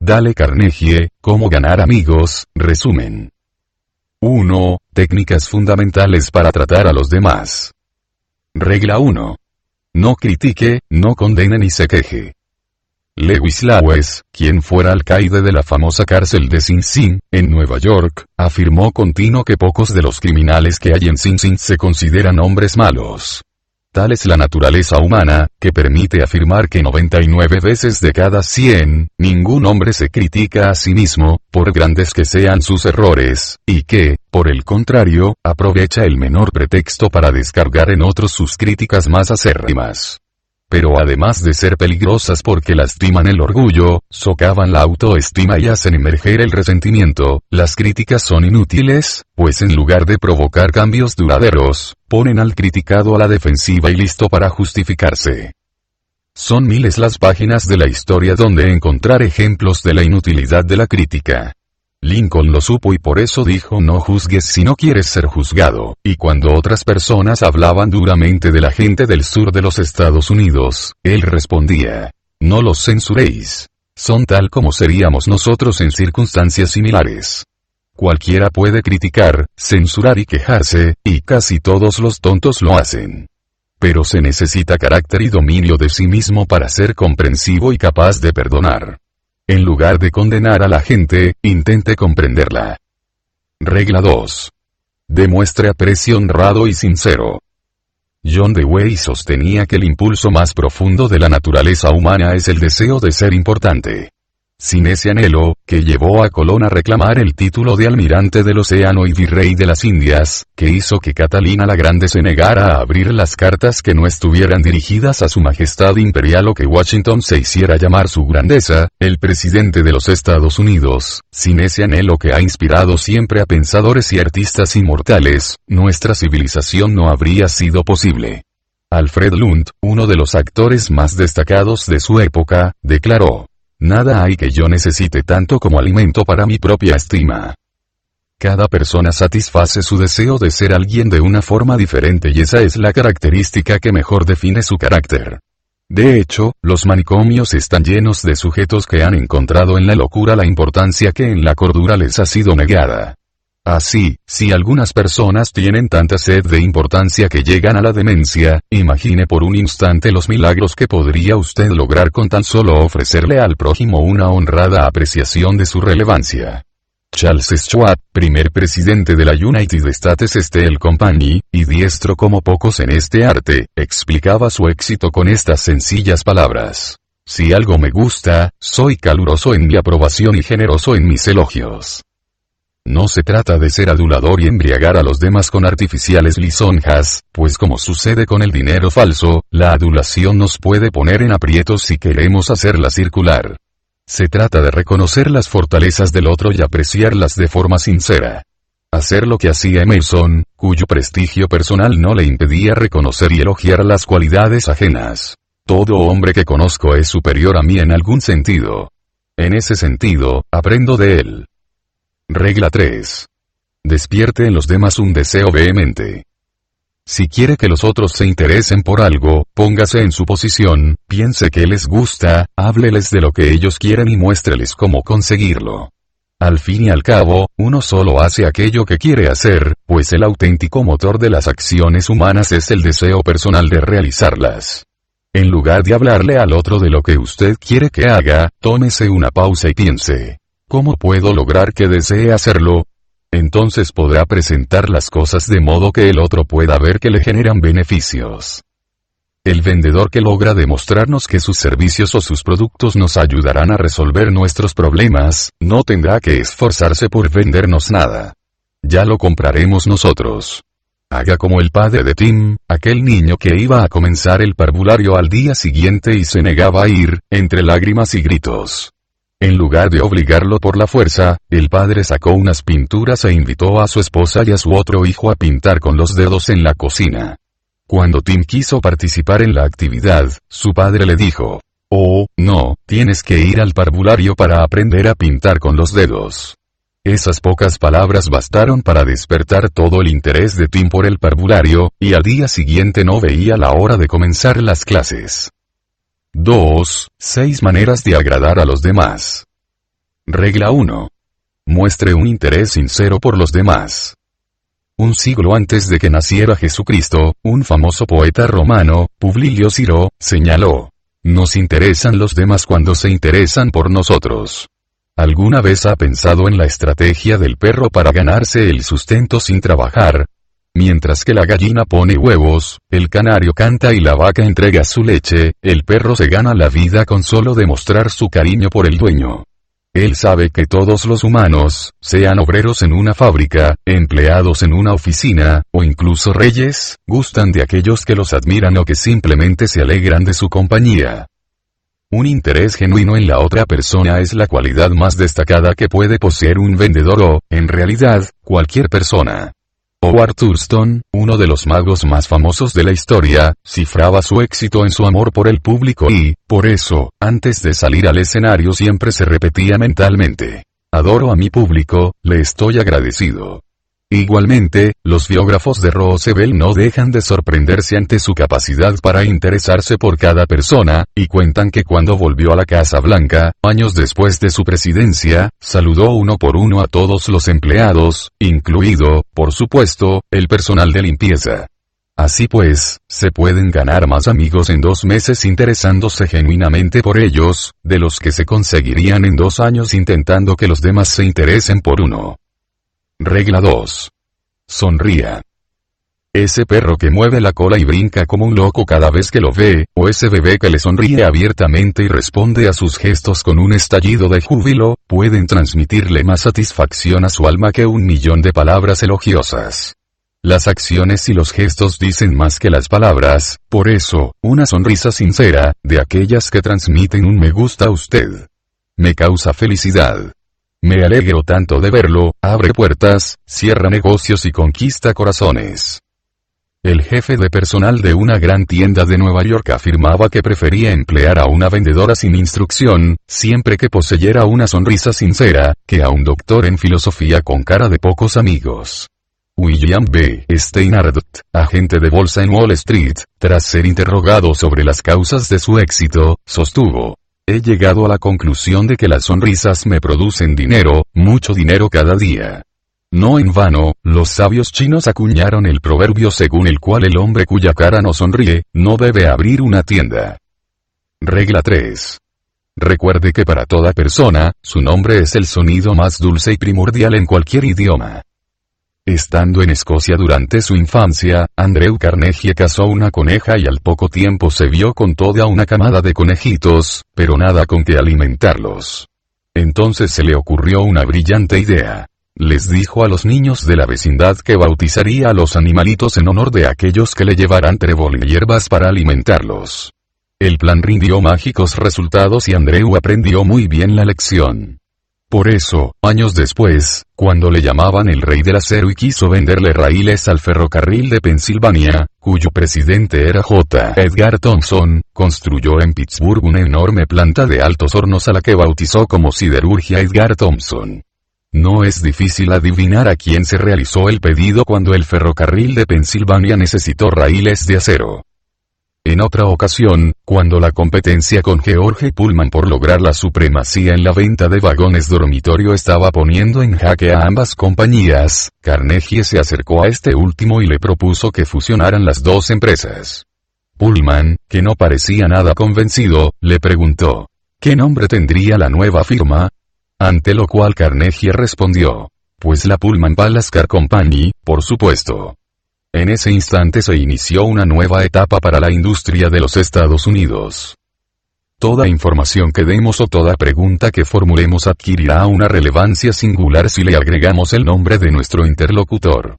Dale Carnegie, Cómo ganar amigos, resumen. 1. Técnicas fundamentales para tratar a los demás. Regla 1. No critique, no condene ni se queje. Lewis Lawes, quien fuera alcaide de la famosa cárcel de Sing Sing, en Nueva York, afirmó continuo que pocos de los criminales que hay en Sing Sing se consideran hombres malos. Tal es la naturaleza humana, que permite afirmar que 99 veces de cada 100, ningún hombre se critica a sí mismo, por grandes que sean sus errores, y que, por el contrario, aprovecha el menor pretexto para descargar en otros sus críticas más acérrimas. Pero además de ser peligrosas porque lastiman el orgullo, socavan la autoestima y hacen emerger el resentimiento, las críticas son inútiles, pues en lugar de provocar cambios duraderos, ponen al criticado a la defensiva y listo para justificarse. Son miles las páginas de la historia donde encontrar ejemplos de la inutilidad de la crítica. Lincoln lo supo y por eso dijo: no juzgues si no quieres ser juzgado, y cuando otras personas hablaban duramente de la gente del sur de los Estados Unidos, él respondía: no los censuréis. Son tal como seríamos nosotros en circunstancias similares. Cualquiera puede criticar, censurar y quejarse, y casi todos los tontos lo hacen. Pero se necesita carácter y dominio de sí mismo para ser comprensivo y capaz de perdonar. En lugar de condenar a la gente, intente comprenderla. Regla 2. Demuestre aprecio honrado y sincero. John Dewey sostenía que el impulso más profundo de la naturaleza humana es el deseo de ser importante. Sin ese anhelo, que llevó a Colón a reclamar el título de almirante del océano y virrey de las Indias, que hizo que Catalina la Grande se negara a abrir las cartas que no estuvieran dirigidas a su majestad imperial o que Washington se hiciera llamar su grandeza, el presidente de los Estados Unidos, sin ese anhelo que ha inspirado siempre a pensadores y artistas inmortales, nuestra civilización no habría sido posible. Alfred Lund, uno de los actores más destacados de su época, declaró: nada hay que yo necesite tanto como alimento para mi propia estima. Cada persona satisface su deseo de ser alguien de una forma diferente y esa es la característica que mejor define su carácter. De hecho, los manicomios están llenos de sujetos que han encontrado en la locura la importancia que en la cordura les ha sido negada. Así, si algunas personas tienen tanta sed de importancia que llegan a la demencia, imagine por un instante los milagros que podría usted lograr con tan solo ofrecerle al prójimo una honrada apreciación de su relevancia. Charles Schwab, primer presidente de la United States Steel Company, y diestro como pocos en este arte, explicaba su éxito con estas sencillas palabras: si algo me gusta, soy caluroso en mi aprobación y generoso en mis elogios. No se trata de ser adulador y embriagar a los demás con artificiales lisonjas, pues como sucede con el dinero falso, la adulación nos puede poner en aprietos si queremos hacerla circular. Se trata de reconocer las fortalezas del otro y apreciarlas de forma sincera. Hacer lo que hacía Emerson, cuyo prestigio personal no le impedía reconocer y elogiar las cualidades ajenas. Todo hombre que conozco es superior a mí en algún sentido. En ese sentido, aprendo de él. Regla 3. Despierte en los demás un deseo vehemente. Si quiere que los otros se interesen por algo, póngase en su posición, piense que les gusta, hábleles de lo que ellos quieren y muéstreles cómo conseguirlo. Al fin y al cabo, uno solo hace aquello que quiere hacer, pues el auténtico motor de las acciones humanas es el deseo personal de realizarlas. En lugar de hablarle al otro de lo que usted quiere que haga, tómese una pausa y piense: ¿cómo puedo lograr que desee hacerlo? Entonces podrá presentar las cosas de modo que el otro pueda ver que le generan beneficios. El vendedor que logra demostrarnos que sus servicios o sus productos nos ayudarán a resolver nuestros problemas, no tendrá que esforzarse por vendernos nada. Ya lo compraremos nosotros. Haga como el padre de Tim, aquel niño que iba a comenzar el parvulario al día siguiente y se negaba a ir, entre lágrimas y gritos. En lugar de obligarlo por la fuerza, el padre sacó unas pinturas e invitó a su esposa y a su otro hijo a pintar con los dedos en la cocina. Cuando Tim quiso participar en la actividad, su padre le dijo: «Oh, no, tienes que ir al parvulario para aprender a pintar con los dedos». Esas pocas palabras bastaron para despertar todo el interés de Tim por el parvulario, y al día siguiente no veía la hora de comenzar las clases. 2. 6 maneras de agradar a los demás. Regla 1. Muestre un interés sincero por los demás. Un siglo antes de que naciera Jesucristo, un famoso poeta romano, Publio Ciro, señaló: nos interesan los demás cuando se interesan por nosotros. ¿Alguna vez ha pensado en la estrategia del perro para ganarse el sustento sin trabajar? Mientras que la gallina pone huevos, el canario canta y la vaca entrega su leche, el perro se gana la vida con solo demostrar su cariño por el dueño. Él sabe que todos los humanos, sean obreros en una fábrica, empleados en una oficina, o incluso reyes, gustan de aquellos que los admiran o que simplemente se alegran de su compañía. Un interés genuino en la otra persona es la cualidad más destacada que puede poseer un vendedor o, en realidad, cualquier persona. Howard Thurston, uno de los magos más famosos de la historia, cifraba su éxito en su amor por el público y, por eso, antes de salir al escenario siempre se repetía mentalmente: adoro a mi público, le estoy agradecido. Igualmente, los biógrafos de Roosevelt no dejan de sorprenderse ante su capacidad para interesarse por cada persona, y cuentan que cuando volvió a la Casa Blanca, años después de su presidencia, saludó uno por uno a todos los empleados, incluido, por supuesto, el personal de limpieza. Así pues, se pueden ganar más amigos en 2 meses interesándose genuinamente por ellos, de los que se conseguirían en 2 años intentando que los demás se interesen por uno. Regla 2. Sonría. Ese perro que mueve la cola y brinca como un loco cada vez que lo ve, o ese bebé que le sonríe abiertamente y responde a sus gestos con un estallido de júbilo, pueden transmitirle más satisfacción a su alma que 1.000.000 de palabras elogiosas. Las acciones y los gestos dicen más que las palabras, por eso, una sonrisa sincera, de aquellas que transmiten un me gusta a usted. Me causa felicidad. Me alegro tanto de verlo, abre puertas, cierra negocios y conquista corazones. El jefe de personal de una gran tienda de Nueva York afirmaba que prefería emplear a una vendedora sin instrucción, siempre que poseyera una sonrisa sincera, que a un doctor en filosofía con cara de pocos amigos. William B. Steinhardt, agente de bolsa en Wall Street, tras ser interrogado sobre las causas de su éxito, sostuvo: he llegado a la conclusión de que las sonrisas me producen dinero, mucho dinero cada día. No en vano, los sabios chinos acuñaron el proverbio según el cual el hombre cuya cara no sonríe, no debe abrir una tienda. Regla 3. Recuerde que para toda persona, su nombre es el sonido más dulce y primordial en cualquier idioma. Estando en Escocia durante su infancia, Andrew Carnegie cazó una coneja y al poco tiempo se vio con toda una camada de conejitos, pero nada con que alimentarlos. Entonces se le ocurrió una brillante idea. Les dijo a los niños de la vecindad que bautizaría a los animalitos en honor de aquellos que le llevaran trébol y hierbas para alimentarlos. El plan rindió mágicos resultados y Andrew aprendió muy bien la lección. Por eso, años después, cuando le llamaban el rey del acero y quiso venderle raíles al ferrocarril de Pensilvania, cuyo presidente era J. Edgar Thomson, construyó en Pittsburgh una enorme planta de altos hornos a la que bautizó como Siderurgia Edgar Thomson. No es difícil adivinar a quién se realizó el pedido cuando el ferrocarril de Pensilvania necesitó raíles de acero. En otra ocasión, cuando la competencia con George Pullman por lograr la supremacía en la venta de vagones dormitorio estaba poniendo en jaque a ambas compañías, Carnegie se acercó a este último y le propuso que fusionaran las dos empresas. Pullman, que no parecía nada convencido, le preguntó: ¿qué nombre tendría la nueva firma? Ante lo cual Carnegie respondió: pues la Pullman Palace Car Company, por supuesto. En ese instante se inició una nueva etapa para la industria de los Estados Unidos. Toda información que demos o toda pregunta que formulemos adquirirá una relevancia singular si le agregamos el nombre de nuestro interlocutor.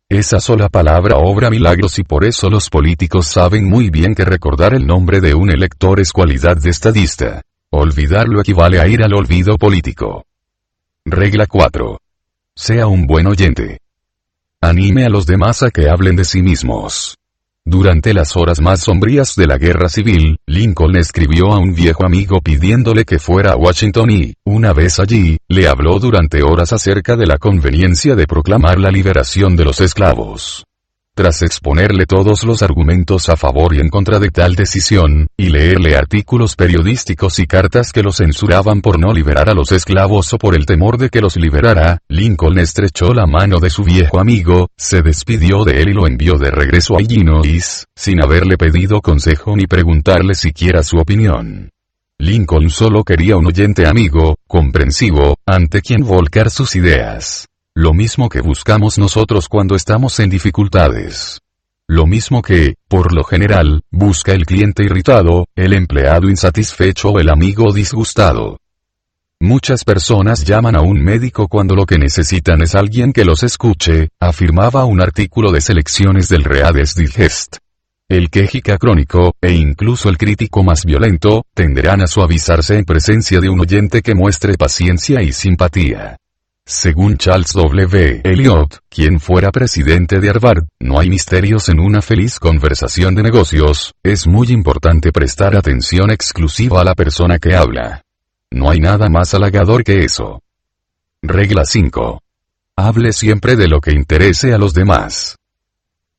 Esa sola palabra obra milagros y por eso los políticos saben muy bien que recordar el nombre de un elector es cualidad de estadista. Olvidarlo equivale a ir al olvido político. Regla 4. Sea un buen oyente. Anime a los demás a que hablen de sí mismos. Durante las horas más sombrías de la guerra civil, Lincoln escribió a un viejo amigo pidiéndole que fuera a Washington y, una vez allí, le habló durante horas acerca de la conveniencia de proclamar la liberación de los esclavos. tras exponerle todos los argumentos a favor y en contra de tal decisión, y leerle artículos periodísticos y cartas que lo censuraban por no liberar a los esclavos o por el temor de que los liberara, Lincoln estrechó la mano de su viejo amigo, se despidió de él y lo envió de regreso a Illinois, sin haberle pedido consejo ni preguntarle siquiera su opinión. Lincoln solo quería un oyente amigo, comprensivo, ante quien volcar sus ideas. Lo mismo que buscamos nosotros cuando estamos en dificultades. Lo mismo que, por lo general, busca el cliente irritado, el empleado insatisfecho o el amigo disgustado. Muchas personas llaman a un médico cuando lo que necesitan es alguien que los escuche, afirmaba un artículo de selecciones del Reader's Digest. El quejica crónico, e incluso el crítico más violento, tenderán a suavizarse en presencia de un oyente que muestre paciencia y simpatía. Según Charles W. Eliot, quien fuera presidente de Harvard, no hay misterios en una feliz conversación de negocios, es muy importante prestar atención exclusiva a la persona que habla. No hay nada más halagador que eso. Regla 5. Hable siempre de lo que interese a los demás.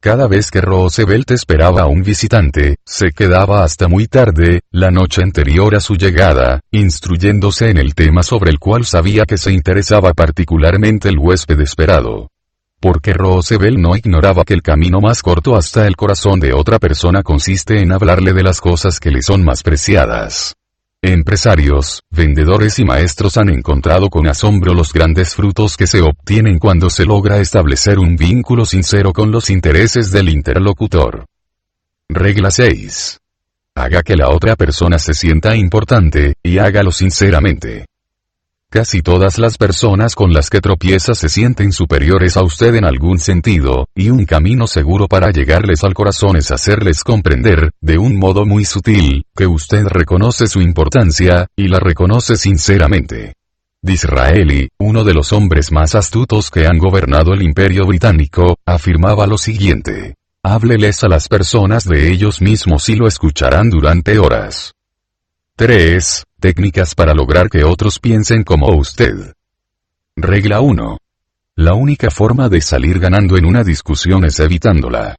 Cada vez que Roosevelt esperaba a un visitante, se quedaba hasta muy tarde, la noche anterior a su llegada, instruyéndose en el tema sobre el cual sabía que se interesaba particularmente el huésped esperado. Porque Roosevelt no ignoraba que el camino más corto hasta el corazón de otra persona consiste en hablarle de las cosas que le son más preciadas. Empresarios, vendedores y maestros han encontrado con asombro los grandes frutos que se obtienen cuando se logra establecer un vínculo sincero con los intereses del interlocutor. Regla 6. Haga que la otra persona se sienta importante, y hágalo sinceramente. Casi todas las personas con las que tropieza se sienten superiores a usted en algún sentido, y un camino seguro para llegarles al corazón es hacerles comprender, de un modo muy sutil, que usted reconoce su importancia, y la reconoce sinceramente. Disraeli, uno de los hombres más astutos que han gobernado el Imperio Británico, afirmaba lo siguiente: hábleles a las personas de ellos mismos y lo escucharán durante horas. 3. Técnicas para lograr que otros piensen como usted. Regla 1. La única forma de salir ganando en una discusión es evitándola.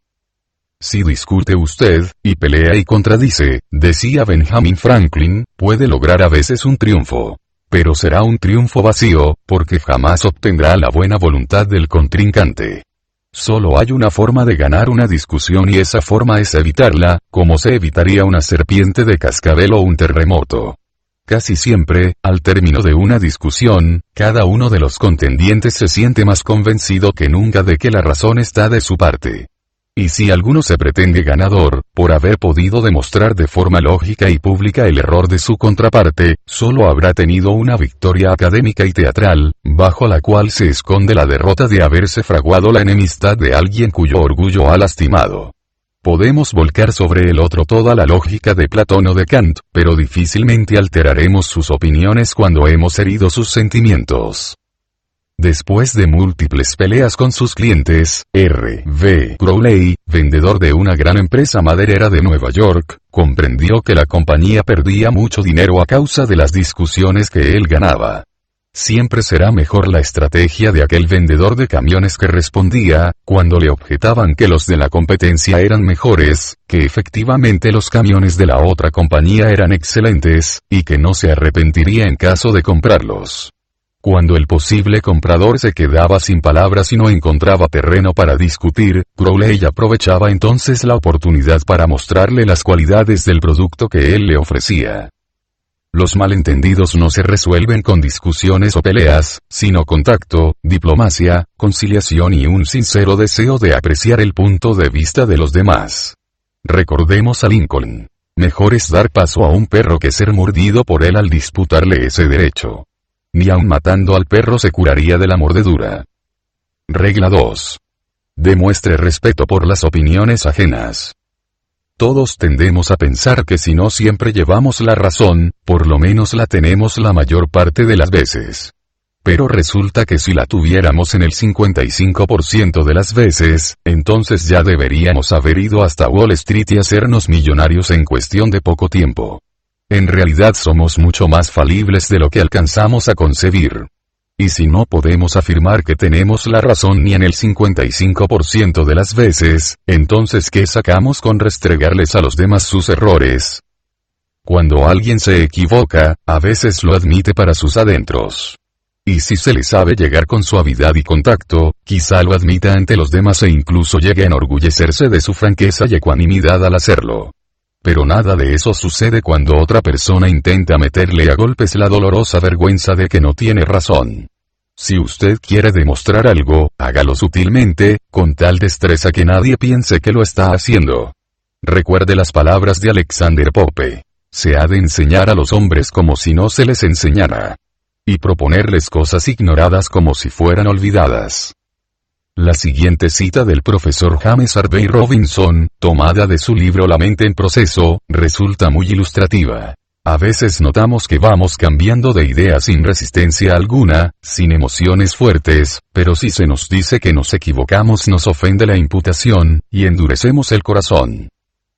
Si discute usted, y pelea y contradice, decía Benjamin Franklin, puede lograr a veces un triunfo. Pero será un triunfo vacío, porque jamás obtendrá la buena voluntad del contrincante. Solo hay una forma de ganar una discusión y esa forma es evitarla, como se evitaría una serpiente de cascabel o un terremoto. Casi siempre, al término de una discusión, cada uno de los contendientes se siente más convencido que nunca de que la razón está de su parte. Y si alguno se pretende ganador, por haber podido demostrar de forma lógica y pública el error de su contraparte, solo habrá tenido una victoria académica y teatral, bajo la cual se esconde la derrota de haberse fraguado la enemistad de alguien cuyo orgullo ha lastimado. Podemos volcar sobre el otro toda la lógica de Platón o de Kant, pero difícilmente alteraremos sus opiniones cuando hemos herido sus sentimientos. Después de múltiples peleas con sus clientes, R.V. Crowley, vendedor de una gran empresa maderera de Nueva York, comprendió que la compañía perdía mucho dinero a causa de las discusiones que él ganaba. Siempre será mejor la estrategia de aquel vendedor de camiones que respondía, cuando le objetaban que los de la competencia eran mejores, que efectivamente los camiones de la otra compañía eran excelentes, y que no se arrepentiría en caso de comprarlos. Cuando el posible comprador se quedaba sin palabras y no encontraba terreno para discutir, Crowley aprovechaba entonces la oportunidad para mostrarle las cualidades del producto que él le ofrecía. Los malentendidos no se resuelven con discusiones o peleas, sino con tacto, diplomacia, conciliación y un sincero deseo de apreciar el punto de vista de los demás. Recordemos a Lincoln. Mejor es dar paso a un perro que ser mordido por él al disputarle ese derecho. Ni aun matando al perro se curaría de la mordedura. Regla 2. Demuestre respeto por las opiniones ajenas. Todos tendemos a pensar que si no siempre llevamos la razón, por lo menos la tenemos la mayor parte de las veces. Pero resulta que si la tuviéramos en el 55% de las veces, entonces ya deberíamos haber ido hasta Wall Street y hacernos millonarios en cuestión de poco tiempo. En realidad somos mucho más falibles de lo que alcanzamos a concebir. Y si no podemos afirmar que tenemos la razón ni en el 55% de las veces, entonces ¿qué sacamos con restregarles a los demás sus errores? Cuando alguien se equivoca, a veces lo admite para sus adentros. Y si se le sabe llegar con suavidad y contacto, quizá lo admita ante los demás e incluso llegue a enorgullecerse de su franqueza y ecuanimidad al hacerlo. Pero nada de eso sucede cuando otra persona intenta meterle a golpes la dolorosa vergüenza de que no tiene razón. Si usted quiere demostrar algo, hágalo sutilmente, con tal destreza que nadie piense que lo está haciendo. Recuerde las palabras de Alexander Pope. Se ha de enseñar a los hombres como si no se les enseñara. Y proponerles cosas ignoradas como si fueran olvidadas. La siguiente cita del profesor James Harvey Robinson, tomada de su libro La mente en proceso, resulta muy ilustrativa. A veces notamos que vamos cambiando de idea sin resistencia alguna, sin emociones fuertes, pero si se nos dice que nos equivocamos nos ofende la imputación, y endurecemos el corazón.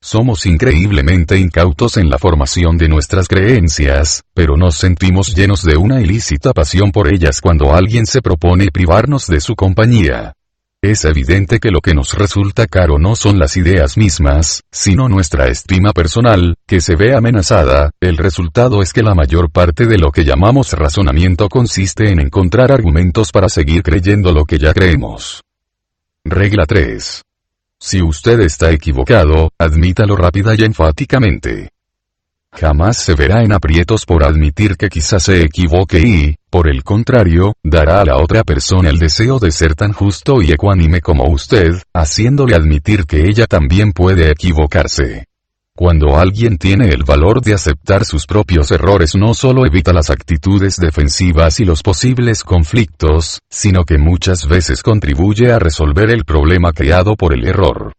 Somos increíblemente incautos en la formación de nuestras creencias, pero nos sentimos llenos de una ilícita pasión por ellas cuando alguien se propone privarnos de su compañía. Es evidente que lo que nos resulta caro no son las ideas mismas, sino nuestra estima personal, que se ve amenazada. El resultado es que la mayor parte de lo que llamamos razonamiento consiste en encontrar argumentos para seguir creyendo lo que ya creemos. Regla 3. Si usted está equivocado, admítalo rápida y enfáticamente. Jamás se verá en aprietos por admitir que quizás se equivoque y, por el contrario, dará a la otra persona el deseo de ser tan justo y ecuánime como usted, haciéndole admitir que ella también puede equivocarse. Cuando alguien tiene el valor de aceptar sus propios errores no solo evita las actitudes defensivas y los posibles conflictos, sino que muchas veces contribuye a resolver el problema creado por el error.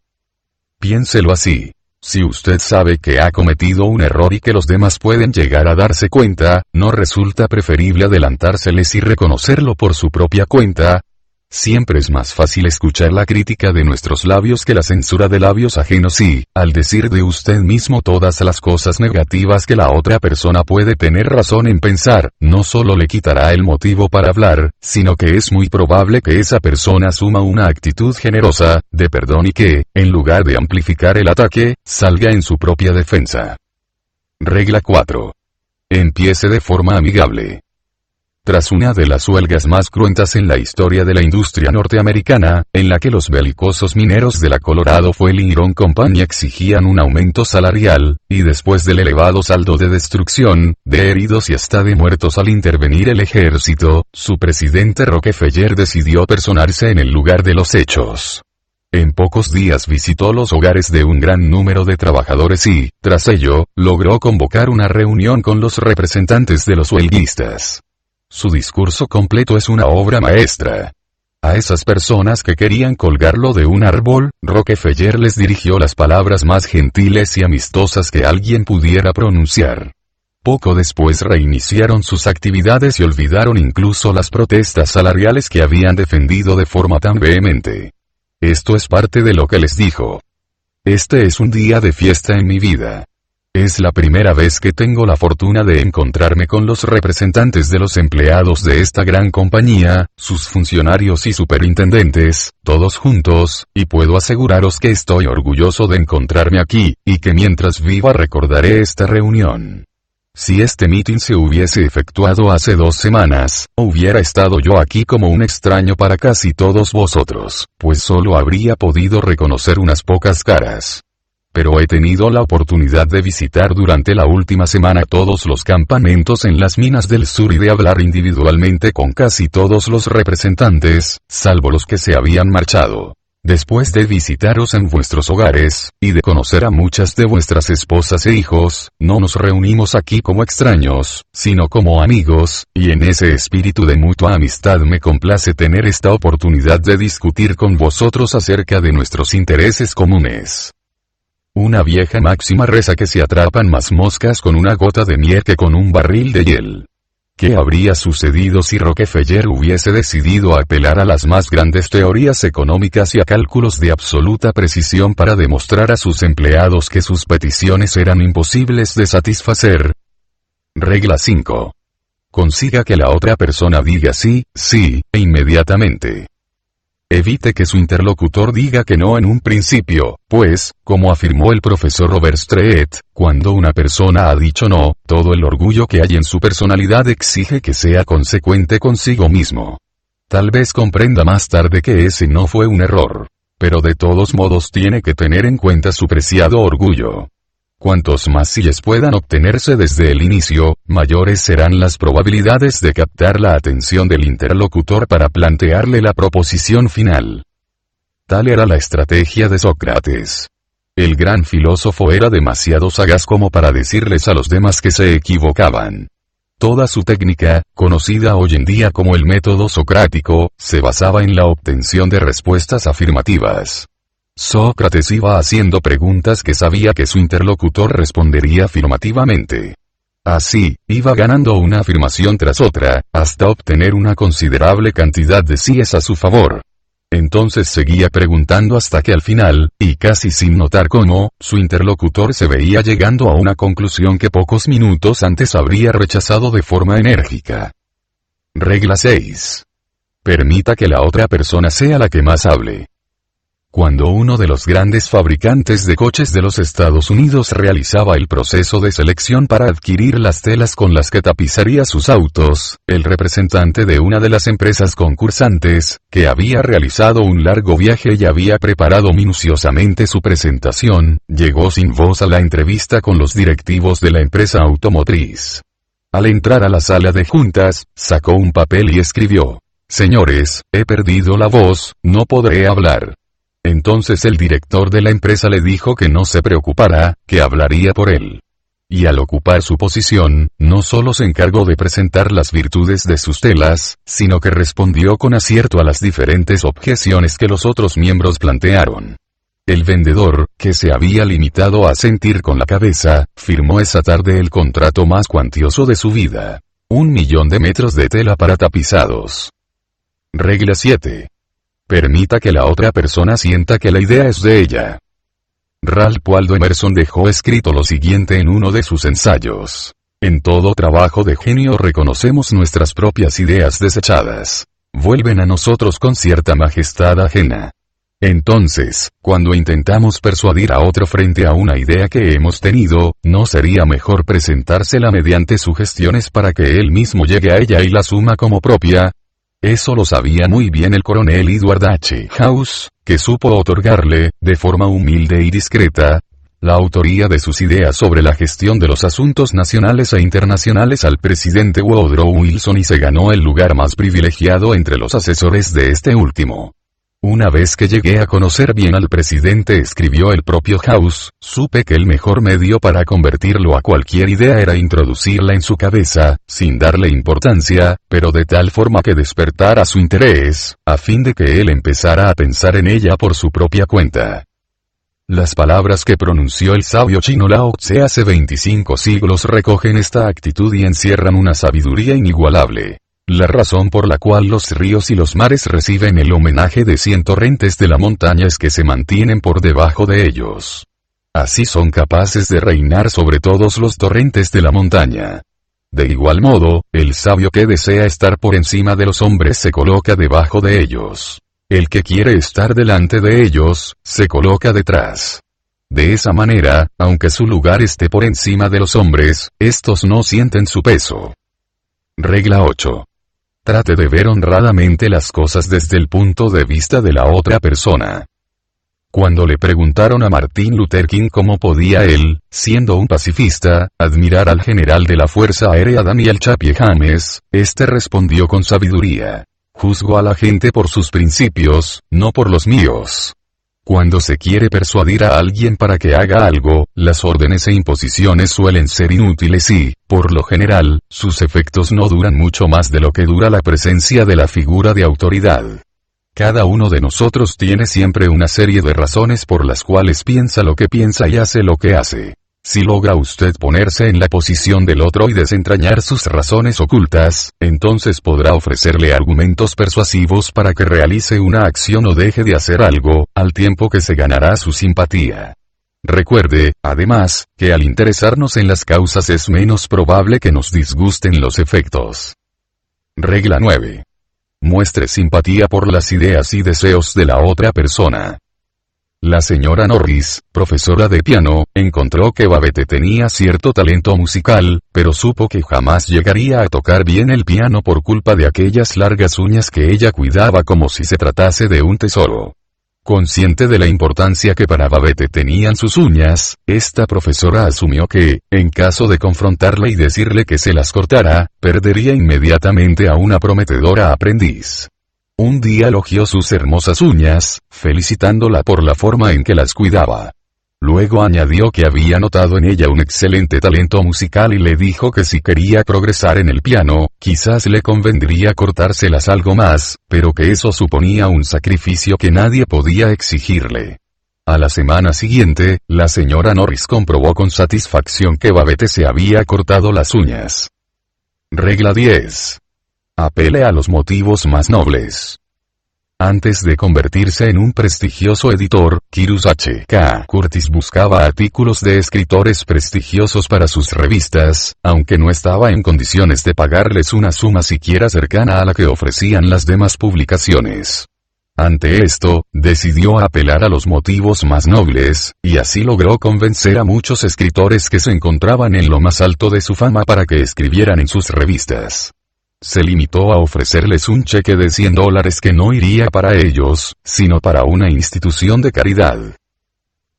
Piénselo así. Si usted sabe que ha cometido un error y que los demás pueden llegar a darse cuenta, ¿no resulta preferible adelantárseles y reconocerlo por su propia cuenta? Siempre es más fácil escuchar la crítica de nuestros labios que la censura de labios ajenos y, al decir de usted mismo todas las cosas negativas que la otra persona puede tener razón en pensar, no solo le quitará el motivo para hablar, sino que es muy probable que esa persona asuma una actitud generosa, de perdón y que, en lugar de amplificar el ataque, salga en su propia defensa. Regla 4. Empiece de forma amigable. Tras una de las huelgas más cruentas en la historia de la industria norteamericana, en la que los belicosos mineros de la Colorado Fuel Iron Company exigían un aumento salarial, y después del elevado saldo de destrucción, de heridos y hasta de muertos al intervenir el ejército, su presidente Rockefeller decidió personarse en el lugar de los hechos. En pocos días visitó los hogares de un gran número de trabajadores y, tras ello, logró convocar una reunión con los representantes de los huelguistas. Su discurso completo es una obra maestra. A esas personas que querían colgarlo de un árbol, Rockefeller les dirigió las palabras más gentiles y amistosas que alguien pudiera pronunciar. Poco después reiniciaron sus actividades y olvidaron incluso las protestas salariales que habían defendido de forma tan vehemente. Esto es parte de lo que les dijo. Este es un día de fiesta en mi vida. Es la primera vez que tengo la fortuna de encontrarme con los representantes de los empleados de esta gran compañía, sus funcionarios y superintendentes, todos juntos, y puedo aseguraros que estoy orgulloso de encontrarme aquí, y que mientras viva recordaré esta reunión. Si este meeting se hubiese efectuado hace 2 semanas, hubiera estado yo aquí como un extraño para casi todos vosotros, pues solo habría podido reconocer unas pocas caras. Pero he tenido la oportunidad de visitar durante la última semana todos los campamentos en las minas del sur y de hablar individualmente con casi todos los representantes, salvo los que se habían marchado. Después de visitaros en vuestros hogares, y de conocer a muchas de vuestras esposas e hijos, no nos reunimos aquí como extraños, sino como amigos, y en ese espíritu de mutua amistad me complace tener esta oportunidad de discutir con vosotros acerca de nuestros intereses comunes. Una vieja máxima reza que se atrapan más moscas con una gota de miel que con un barril de hiel. ¿Qué habría sucedido si Rockefeller hubiese decidido apelar a las más grandes teorías económicas y a cálculos de absoluta precisión para demostrar a sus empleados que sus peticiones eran imposibles de satisfacer? Regla 5. consiga que la otra persona diga sí, sí, e inmediatamente. Evite que su interlocutor diga que no en un principio, pues, como afirmó el profesor Overstreet, cuando una persona ha dicho no, todo el orgullo que hay en su personalidad exige que sea consecuente consigo mismo. Tal vez comprenda más tarde que ese no fue un error. Pero de todos modos tiene que tener en cuenta su preciado orgullo. Cuantos más síes puedan obtenerse desde el inicio, mayores serán las probabilidades de captar la atención del interlocutor para plantearle la proposición final. Tal era la estrategia de Sócrates. El gran filósofo era demasiado sagaz como para decirles a los demás que se equivocaban. Toda su técnica, conocida hoy en día como el método socrático, se basaba en la obtención de respuestas afirmativas. Sócrates iba haciendo preguntas que sabía que su interlocutor respondería afirmativamente. Así, iba ganando una afirmación tras otra, hasta obtener una considerable cantidad de síes a su favor. Entonces seguía preguntando hasta que al final, y casi sin notar cómo, su interlocutor se veía llegando a una conclusión que pocos minutos antes habría rechazado de forma enérgica. Regla 6. Permita que la otra persona sea la que más hable. Cuando uno de los grandes fabricantes de coches de los Estados Unidos realizaba el proceso de selección para adquirir las telas con las que tapizaría sus autos, el representante de una de las empresas concursantes, que había realizado un largo viaje y había preparado minuciosamente su presentación, llegó sin voz a la entrevista con los directivos de la empresa automotriz. Al entrar a la sala de juntas, sacó un papel y escribió: «Señores, he perdido la voz, no podré hablar». Entonces el director de la empresa le dijo que no se preocupara, que hablaría por él. Y al ocupar su posición, no solo se encargó de presentar las virtudes de sus telas, sino que respondió con acierto a las diferentes objeciones que los otros miembros plantearon. El vendedor, que se había limitado a asentir con la cabeza, firmó esa tarde el contrato más cuantioso de su vida. 1.000.000 de metros de tela para tapizados. Regla 7. Permita que la otra persona sienta que la idea es de ella. Ralph Waldo Emerson dejó escrito lo siguiente en uno de sus ensayos: en todo trabajo de genio reconocemos nuestras propias ideas desechadas. Vuelven a nosotros con cierta majestad ajena. Entonces, cuando intentamos persuadir a otro frente a una idea que hemos tenido, ¿no sería mejor presentársela mediante sugestiones para que él mismo llegue a ella y la asuma como propia? Eso lo sabía muy bien el coronel Edward H. House, que supo otorgarle, de forma humilde y discreta, la autoría de sus ideas sobre la gestión de los asuntos nacionales e internacionales al presidente Woodrow Wilson y se ganó el lugar más privilegiado entre los asesores de este último. Una vez que llegué a conocer bien al presidente, escribió el propio House, supe que el mejor medio para convertirlo a cualquier idea era introducirla en su cabeza, sin darle importancia, pero de tal forma que despertara su interés, a fin de que él empezara a pensar en ella por su propia cuenta. Las palabras que pronunció el sabio chino Lao Tse hace 25 siglos recogen esta actitud y encierran una sabiduría inigualable. La razón por la cual los ríos y los mares reciben el homenaje de 100 torrentes de la montaña es que se mantienen por debajo de ellos. Así son capaces de reinar sobre todos los torrentes de la montaña. De igual modo, el sabio que desea estar por encima de los hombres se coloca debajo de ellos. El que quiere estar delante de ellos, se coloca detrás. De esa manera, aunque su lugar esté por encima de los hombres, estos no sienten su peso. Regla 8. Trate de ver honradamente las cosas desde el punto de vista de la otra persona. Cuando le preguntaron a Martin Luther King cómo podía él, siendo un pacifista, admirar al general de la Fuerza Aérea Daniel Chapier James, este respondió con sabiduría: juzgo a la gente por sus principios, no por los míos. Cuando se quiere persuadir a alguien para que haga algo, las órdenes e imposiciones suelen ser inútiles y, por lo general, sus efectos no duran mucho más de lo que dura la presencia de la figura de autoridad. Cada uno de nosotros tiene siempre una serie de razones por las cuales piensa lo que piensa y hace lo que hace. Si logra usted ponerse en la posición del otro y desentrañar sus razones ocultas, entonces podrá ofrecerle argumentos persuasivos para que realice una acción o deje de hacer algo, al tiempo que se ganará su simpatía. Recuerde, además, que al interesarnos en las causas es menos probable que nos disgusten los efectos. Regla 9. Muestre simpatía por las ideas y deseos de la otra persona. La señora Norris, profesora de piano, encontró que Babette tenía cierto talento musical, pero supo que jamás llegaría a tocar bien el piano por culpa de aquellas largas uñas que ella cuidaba como si se tratase de un tesoro. Consciente de la importancia que para Babette tenían sus uñas, esta profesora asumió que, en caso de confrontarla y decirle que se las cortara, perdería inmediatamente a una prometedora aprendiz. Un día elogió sus hermosas uñas, felicitándola por la forma en que las cuidaba. Luego añadió que había notado en ella un excelente talento musical y le dijo que si quería progresar en el piano, quizás le convendría cortárselas algo más, pero que eso suponía un sacrificio que nadie podía exigirle. A la semana siguiente, la señora Norris comprobó con satisfacción que Babette se había cortado las uñas. Regla 10. Apele a los motivos más nobles. Antes de convertirse en un prestigioso editor, Cyrus H. K. Curtis buscaba artículos de escritores prestigiosos para sus revistas, aunque no estaba en condiciones de pagarles una suma siquiera cercana a la que ofrecían las demás publicaciones. Ante esto, decidió apelar a los motivos más nobles, y así logró convencer a muchos escritores que se encontraban en lo más alto de su fama para que escribieran en sus revistas. Se limitó a ofrecerles un cheque de $100 que no iría para ellos, sino para una institución de caridad.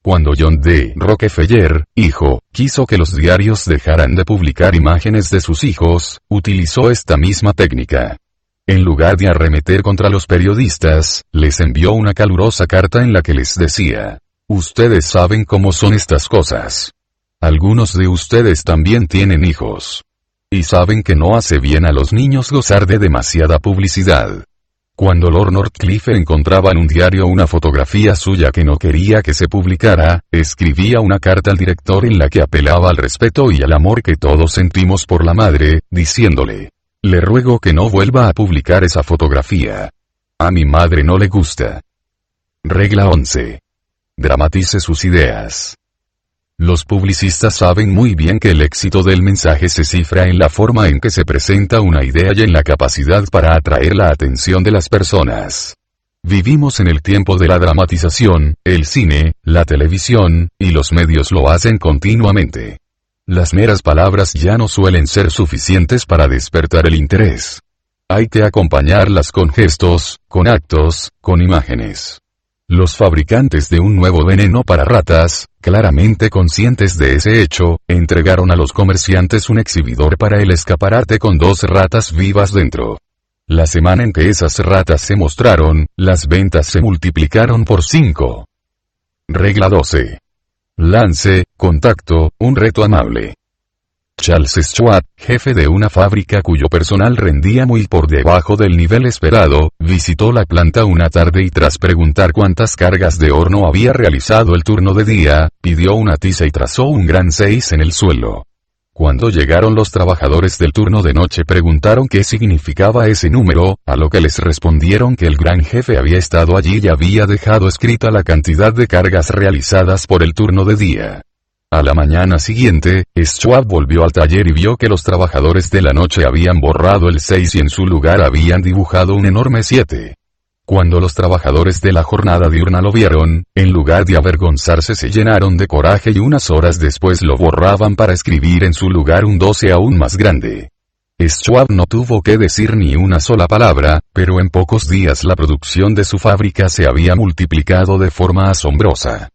Cuando John D. Rockefeller, hijo, quiso que los diarios dejaran de publicar imágenes de sus hijos, utilizó esta misma técnica. En lugar de arremeter contra los periodistas, les envió una calurosa carta en la que les decía: ustedes saben cómo son estas cosas. Algunos de ustedes también tienen hijos. Y saben que no hace bien a los niños gozar de demasiada publicidad. Cuando Lord Northcliffe encontraba en un diario una fotografía suya que no quería que se publicara, escribía una carta al director en la que apelaba al respeto y al amor que todos sentimos por la madre, diciéndole: le ruego que no vuelva a publicar esa fotografía. A mi madre no le gusta. Regla 11. Dramatice sus ideas. Los publicistas saben muy bien que el éxito del mensaje se cifra en la forma en que se presenta una idea y en la capacidad para atraer la atención de las personas. Vivimos en el tiempo de la dramatización, el cine, la televisión, y los medios lo hacen continuamente. Las meras palabras ya no suelen ser suficientes para despertar el interés. Hay que acompañarlas con gestos, con actos, con imágenes. Los fabricantes de un nuevo veneno para ratas, claramente conscientes de ese hecho, entregaron a los comerciantes un exhibidor para el escaparate con 2 ratas vivas dentro. La semana en que esas ratas se mostraron, las ventas se multiplicaron por 5. Regla 12. Lance, contacto, un reto amable. Charles Schwab, jefe de una fábrica cuyo personal rendía muy por debajo del nivel esperado, visitó la planta una tarde y tras preguntar cuántas cargas de horno había realizado el turno de día, pidió una tiza y trazó un gran 6 en el suelo. Cuando llegaron los trabajadores del turno de noche preguntaron qué significaba ese número, a lo que les respondieron que el gran jefe había estado allí y había dejado escrita la cantidad de cargas realizadas por el turno de día. A la mañana siguiente, Schwab volvió al taller y vio que los trabajadores de la noche habían borrado el 6 y en su lugar habían dibujado un enorme 7. Cuando los trabajadores de la jornada diurna lo vieron, en lugar de avergonzarse se llenaron de coraje y unas horas después lo borraban para escribir en su lugar un 12 aún más grande. Schwab no tuvo que decir ni una sola palabra, pero en pocos días la producción de su fábrica se había multiplicado de forma asombrosa.